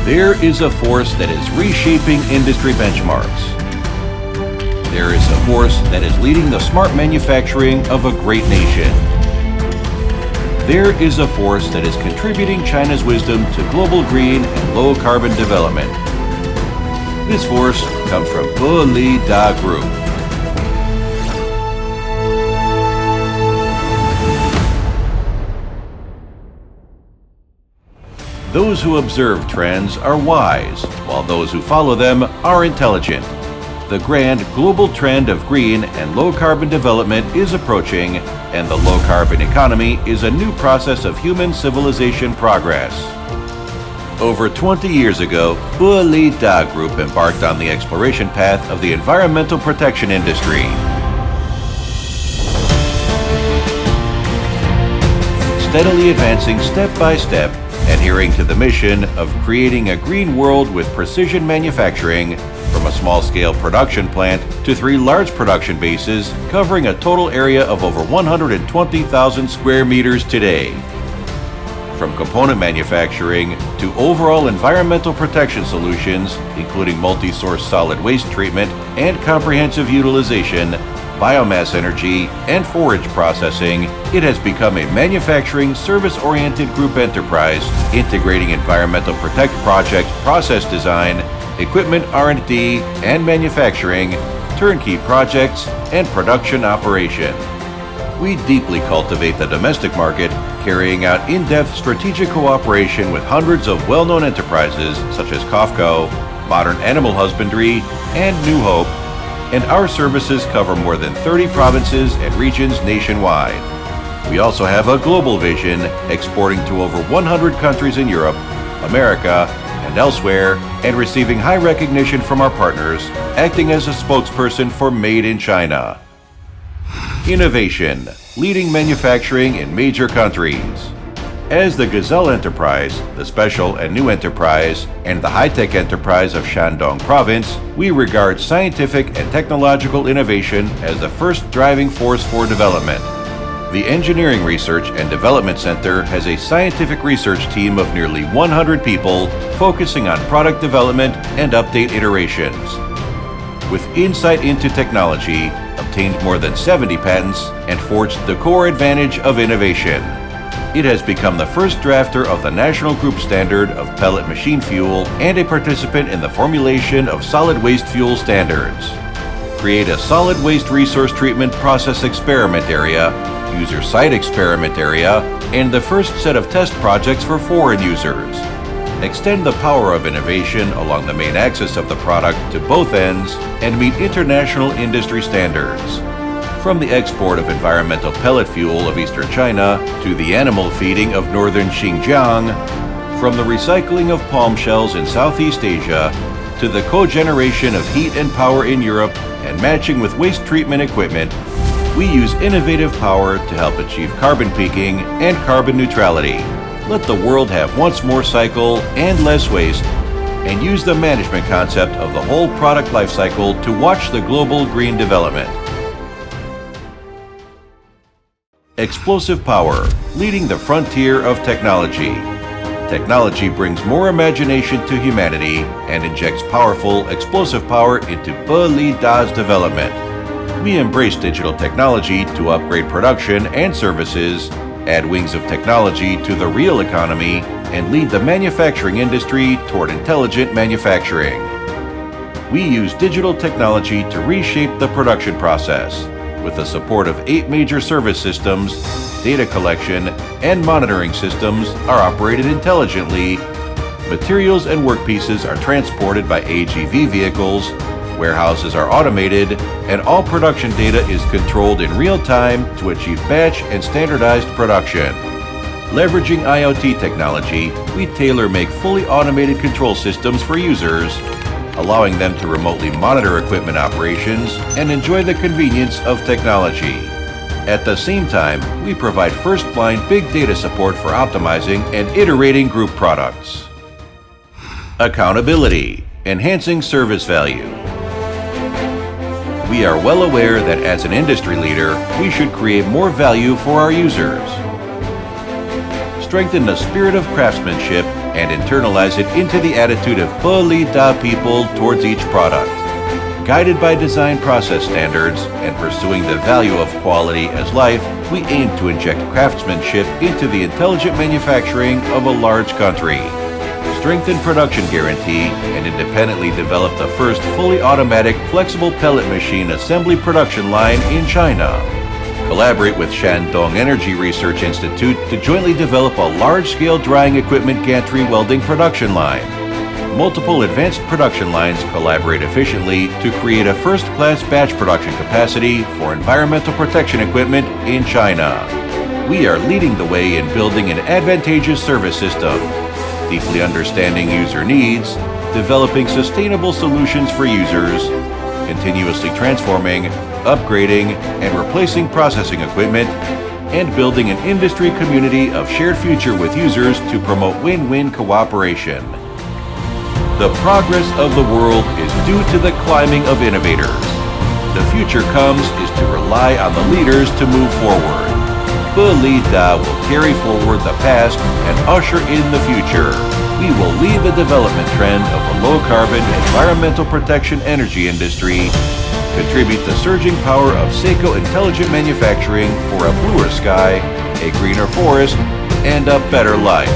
There is a force that is reshaping industry benchmarks. There is a force that is leading the smart manufacturing of a great nation. There is a force that is contributing China's wisdom to global green and low carbon development. This force comes from Bolida Group. Those who observe trends are wise, while those who follow them are intelligent. The grand global trend of green and low-carbon development is approaching, and the low-carbon economy is a new process of human civilization progress. Over 20 years ago, Bolida Group embarked on the exploration path of the environmental protection industry. Steadily advancing step by step, adhering to the mission of creating a green world with precision manufacturing, from a small-scale production plant to 3 large production bases covering a total area of over 120,000 square meters today. From component manufacturing to overall environmental protection solutions, including multi-source solid waste treatment and comprehensive utilization, biomass energy, and forage processing, it has become a manufacturing service-oriented group enterprise integrating environmental protect project process design, equipment R&D and manufacturing, turnkey projects, and production operation. We deeply cultivate the domestic market, carrying out in-depth strategic cooperation with hundreds of well-known enterprises such as COFCO, Modern Animal Husbandry, and New Hope, and our services cover more than 30 provinces and regions nationwide. We also have a global vision, exporting to over 100 countries in Europe, America, and elsewhere, and receiving high recognition from our partners, acting as a spokesperson for Made in China. Innovation, leading manufacturing in major countries. As the Gazelle Enterprise, the Special and New Enterprise, and the High-Tech Enterprise of Shandong Province, we regard scientific and technological innovation as the first driving force for development. The Engineering Research and Development Center has a scientific research team of nearly 100 people focusing on product development and update iterations. With insight into technology, obtained more than 70 patents, and forged the core advantage of innovation. It has become the first drafter of the National Group Standard of Pellet Machine Fuel and a participant in the formulation of solid waste fuel standards. Create a solid waste resource treatment process experiment area, user site experiment area, and the first set of test projects for foreign users. Extend the power of innovation along the main axis of the product to both ends and meet international industry standards. From the export of environmental pellet fuel of eastern China to the animal feeding of northern Xinjiang, from the recycling of palm shells in Southeast Asia to the cogeneration of heat and power in Europe and matching with waste treatment equipment, we use innovative power to help achieve carbon peaking and carbon neutrality. Let the world have once more cycle and less waste, and use the management concept of the whole product life cycle to watch the global green development. Explosive power, leading the frontier of technology. Technology brings more imagination to humanity and injects powerful, explosive power into Bolida's development. We embrace digital technology to upgrade production and services, add wings of technology to the real economy, and lead the manufacturing industry toward intelligent manufacturing. We use digital technology to reshape the production process. With the support of 8 major service systems, data collection and monitoring systems are operated intelligently, materials and workpieces are transported by AGV vehicles, warehouses are automated, and all production data is controlled in real time to achieve batch and standardized production. Leveraging IoT technology, we tailor-make fully automated control systems for users, allowing them to remotely monitor equipment operations and enjoy the convenience of technology. At the same time, we provide first-line big data support for optimizing and iterating group products. Accountability, enhancing service value. We are well aware that as an industry leader, we should create more value for our users. strengthen the spirit of craftsmanship and internalize it into the attitude of Bolida people towards each product. Guided by design process standards and pursuing the value of quality as life, we aim to inject craftsmanship into the intelligent manufacturing of a large country. Strengthen production guarantee and independently develop the first fully automatic flexible pellet machine assembly production line in China. Collaborate with Shandong Energy Research Institute to jointly develop a large-scale drying equipment gantry welding production line. Multiple advanced production lines collaborate efficiently to create a first-class batch production capacity for environmental protection equipment in China. We are leading the way in building an advantageous service system, deeply understanding user needs, developing sustainable solutions for users, continuously transforming, upgrading, and replacing processing equipment, and building an industry community of shared future with users to promote win-win cooperation. The progress of the world is due to the climbing of innovators. The future comes is to rely on the leaders to move forward. Bolida will carry forward the past and usher in the future. We will lead the development trend of the low-carbon environmental protection energy industry, contribute the surging power of Seiko intelligent manufacturing for a bluer sky, a greener forest, and a better life.